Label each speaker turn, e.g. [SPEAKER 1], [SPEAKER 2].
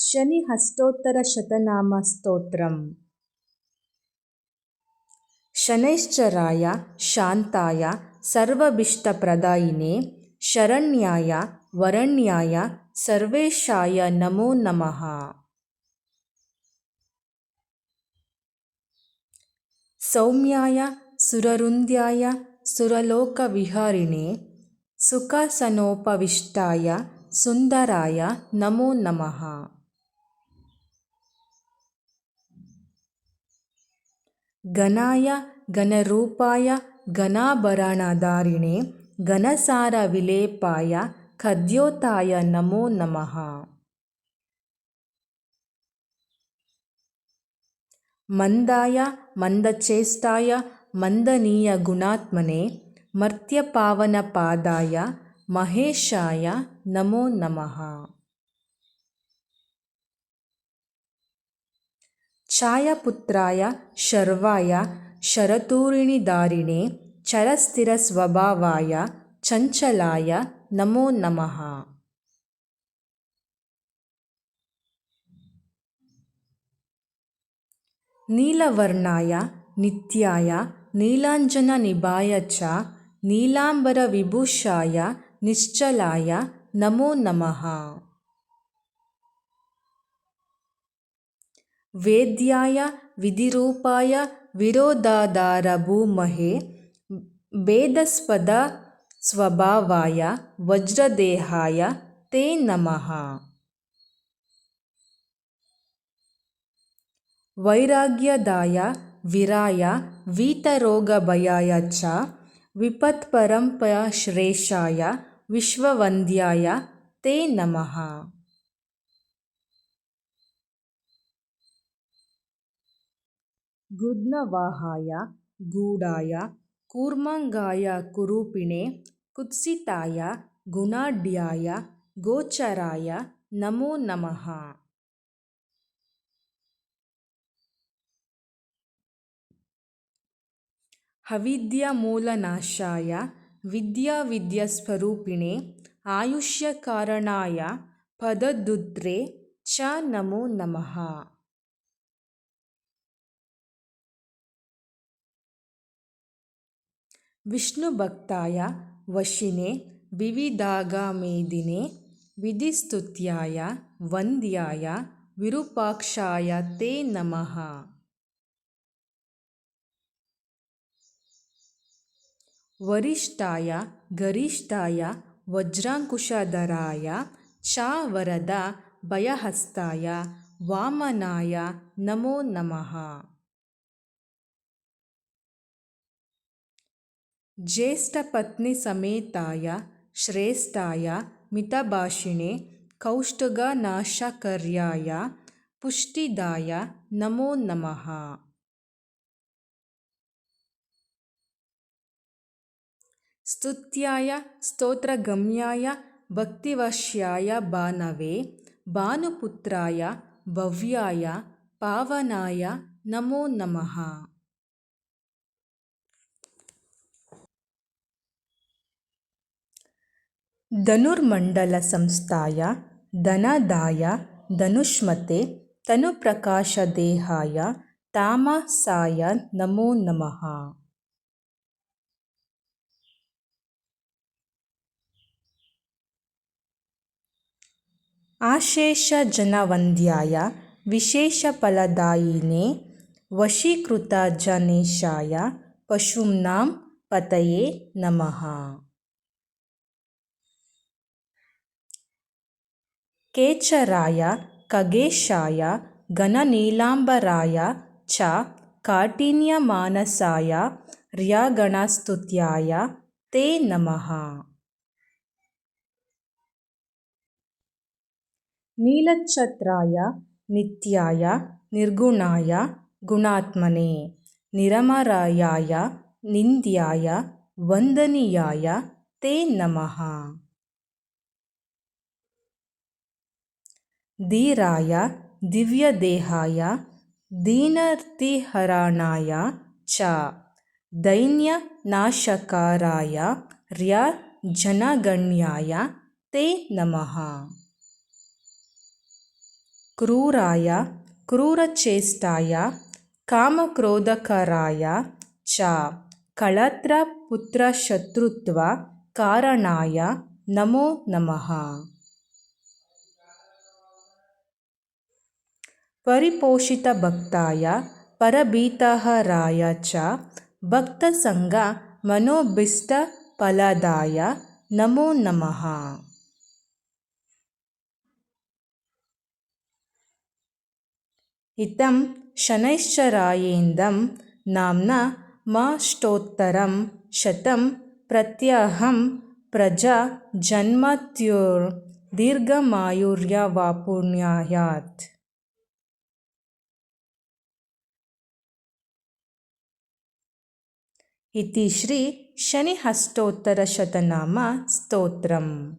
[SPEAKER 1] शनिहस्तोत्तरशतनामस्तोत्रम्। शनैश्चराय शान्ताय सर्वाभीष्टप्रदायिने शरण्याय वरण्याय सर्वेशाय नमो नमः। सौम्याय सुररुन्द्याय सुरलोकविहारिणे सुखासनोपविष्टाय सुन्दराय नमो नमः। घनाय घनरूपाय घनाभरणधारिणे घनसारविलेपाय खद्योताय नमो नमः। मंदाय मंदचेष्टाय मंदनीयगुणात्मने मर्त्यपावनपादाय महेशाय नमो नमः। छायापुत्राय शर्वाय शरतूरिणीधारिणे चरस्थिरस्वभावाय चञ्चलाय नमो नमः। नीलवर्णाय नित्याय नीलाञ्जननिभाय च नीलाम्बरविभूषाय निश्चलाय नमो नमः। वेद्याय विधिरूपाय विरोधाधारभूमहे भेदस्पद स्वभावाय वज्रदेहाय ते नमः। वैराग्यदाय वीराय वीतरोगभयाय च विपत्परमपश्रेष्ठाय विश्ववन्द्याय ते नमः। गृध्नवाहाय गूढाय कूर्मांगाय कुरूपिणे कुत्सिताय गुणाढ्याय गोचराय नमो नमः। अविद्यामूलनाशाय विद्याविद्यास्वरूपिणे आयुष्यकारणाय पददुद्रे च नमो नमः। विष्णुभक्ताय वशिने विविधागमेदिने विधिस्तुत्याय वन्द्याय विरूपाक्षाय ते नमः। वरिष्ठाय गरिष्ठाय वज्रांकुशधराय च वरद भयहस्ताय वामनाय नमो नमः। ज्येष्ठपत्नीसमेताय श्रेष्ठाय मितभाषिणे कौष्टुगनाशकार्याय पुष्टिदाय नमो नमः। स्तुत्याय स्तोत्रगम्याय भक्तिवश्याय भानवे भानुपुत्राय भव्याय पावनाय नमो नमः। धनुर्मण्डलसंस्थाय धनदाय धनुष्मते तनुप्रकाशदेहाय तामसाय नमो नमः। आशेषजनवन्द्याय विशेषफलदायिने वशीकृतजनेशाय पशूनां पतये नमः। केचराय खगेशाय घननीलाम्बराय च काठिन्यमानसाय र्यगणस्तुत्याय ते नमः। नीलच्छत्राय नित्याय निर्गुणाय गुणात्मने निरमरायाय निन्द्याय वन्दनीयाय ते नमः। धीराय दिव्यदेहाय दीनर्तिहरणाय च दैन्यनाशकाराय जनगण्याय ते नमः। ಕ್ರೂರಾಯ ಕ್ರೂರಚೇಷ್ಟಾಯ ಕಾಮಕ್ರೋಧಕರಾಯ ಚ ಕಳತ್ರ ಪುತ್ರ ಶತ್ರುತ್ವ ಕಾರಣಾಯ ನಮೋ ನಮಃ. ಪರಿಪೋಷಿತ ಭಕ್ತಾಯ ಪರಭೀತಹರಾಯ ಚ ಭಕ್ತಸಂಗ ಮನೋಭೀಷ್ಟ ಫಲದಾಯ ನಮೋ ನಮಃ. ಇತಂ ಶನೈಶ್ಚರಾಯೇಂದಂ ನಾಮ್ನಾ ಮಾಷ್ಟೋತ್ತರಂ ಶತಂ ಪ್ರತ್ಯಹಂ ಪ್ರಜಾ ಜನ್ಮತ್ಯುರ್ ದೀರ್ಘಮಾಯುರ್ಯವಾಪುಣ್ಯಾತ್. ಇತಿ ಶ್ರೀ ಶನಿ ಅಷ್ಟೋತ್ತರ ಶತನಾಮ ಸ್ತೋತ್ರಂ.